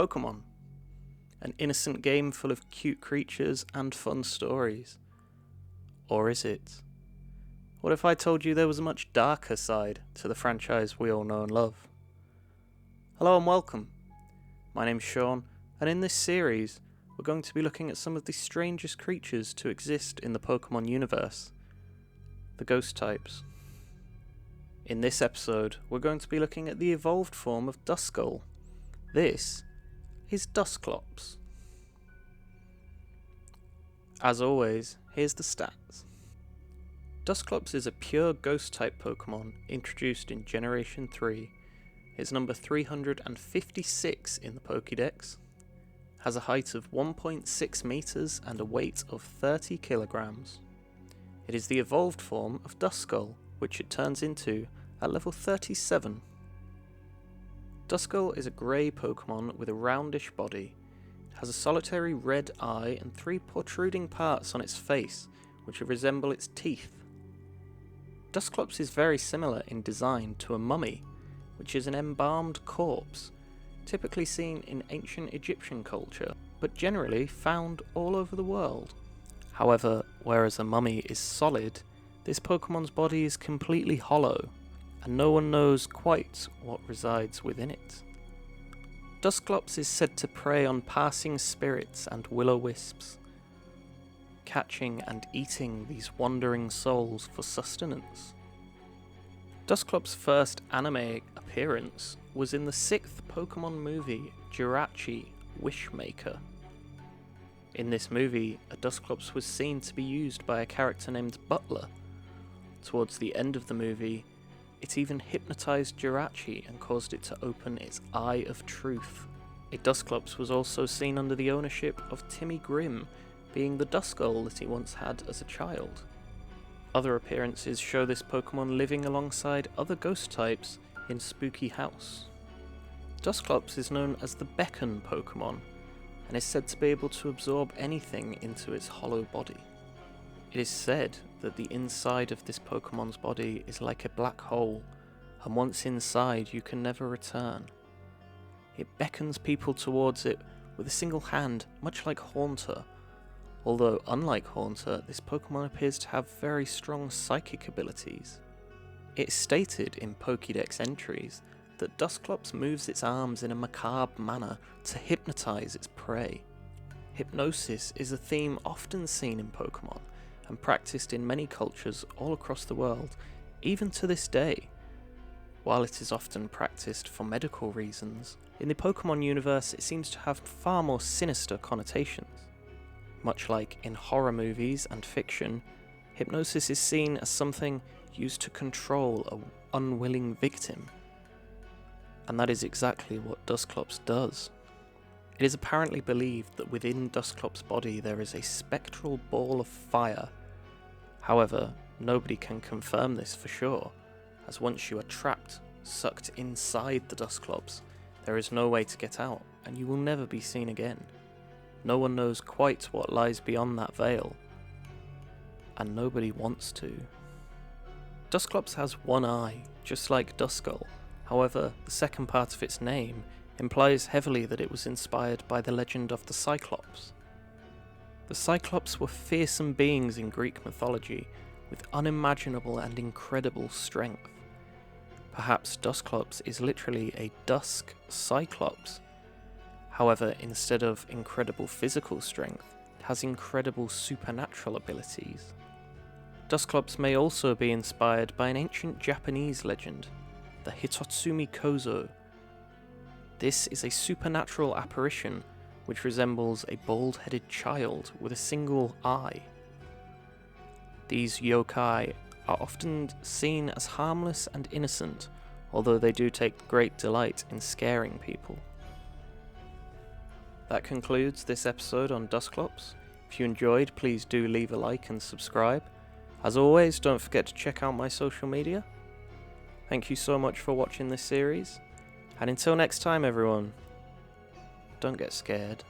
Pokemon. An innocent game full of cute creatures and fun stories. Or is it? What if I told you there was a much darker side to the franchise we all know and love? Hello and welcome. My name's Sean, and in this series, we're going to be looking at some of the strangest creatures to exist in the Pokemon universe. The ghost types. In this episode, we're going to be looking at the evolved form of Duskull. This is Duskclops. As always, here's the stats. Duskclops is a pure ghost type Pokemon introduced in Generation 3. It's number 356 in the Pokédex, has a height of 1.6 meters and a weight of 30 kilograms. It is the evolved form of Duskull, which it turns into at level 37. Duskull is a grey Pokemon with a roundish body. It has a solitary red eye and 3 protruding parts on its face, which resemble its teeth. Duskclops is very similar in design to a mummy, which is an embalmed corpse, typically seen in ancient Egyptian culture, but generally found all over the world. However, whereas a mummy is solid, this Pokemon's body is completely hollow, and no one knows quite what resides within it. Duskclops is said to prey on passing spirits and will-o-wisps, catching and eating these wandering souls for sustenance. Duskclops' first anime appearance was in the 6th Pokemon movie, Jirachi Wishmaker. In this movie, a Duskclops was seen to be used by a character named Butler. Towards the end of the movie, it even hypnotized Jirachi and caused it to open its Eye of Truth. A Duskclops was also seen under the ownership of Timmy Grimm, being the Duskull that he once had as a child. Other appearances show this Pokemon living alongside other ghost types in Spooky House. Duskclops is known as the beckon Pokemon, and is said to be able to absorb anything into its hollow body. It is said that the inside of this Pokemon's body is like a black hole, and once inside you can never return. It beckons people towards it with a single hand, much like Haunter, although unlike Haunter, this Pokemon appears to have very strong psychic abilities. It's stated in Pokédex entries that Duskclops moves its arms in a macabre manner to hypnotize its prey. Hypnosis is a theme often seen in Pokemon, and practiced in many cultures all across the world, even to this day. While it is often practiced for medical reasons, in the Pokemon universe it seems to have far more sinister connotations. Much like in horror movies and fiction, hypnosis is seen as something used to control an unwilling victim. And that is exactly what Duskclops does. It is apparently believed that within Duskclops' body there is a spectral ball of fire. However, nobody can confirm this for sure, as once you are trapped, sucked inside the Duskclops, there is no way to get out, and you will never be seen again. No one knows quite what lies beyond that veil, and nobody wants to. Duskclops has one eye, just like Duskull. However, the second part of its name implies heavily that it was inspired by the legend of the Cyclops. The Cyclops were fearsome beings in Greek mythology, with unimaginable and incredible strength. Perhaps Duskclops is literally a dusk Cyclops. However, instead of incredible physical strength, it has incredible supernatural abilities. Duskclops may also be inspired by an ancient Japanese legend, the Hitotsumi Kozo. This is a supernatural apparition which resembles a bald-headed child with a single eye. These yokai are often seen as harmless and innocent, although they do take great delight in scaring people. That concludes this episode on Duskclops. If you enjoyed, please do leave a like and subscribe. As always, don't forget to check out my social media. Thank you so much for watching this series, and until next time everyone, don't get scared.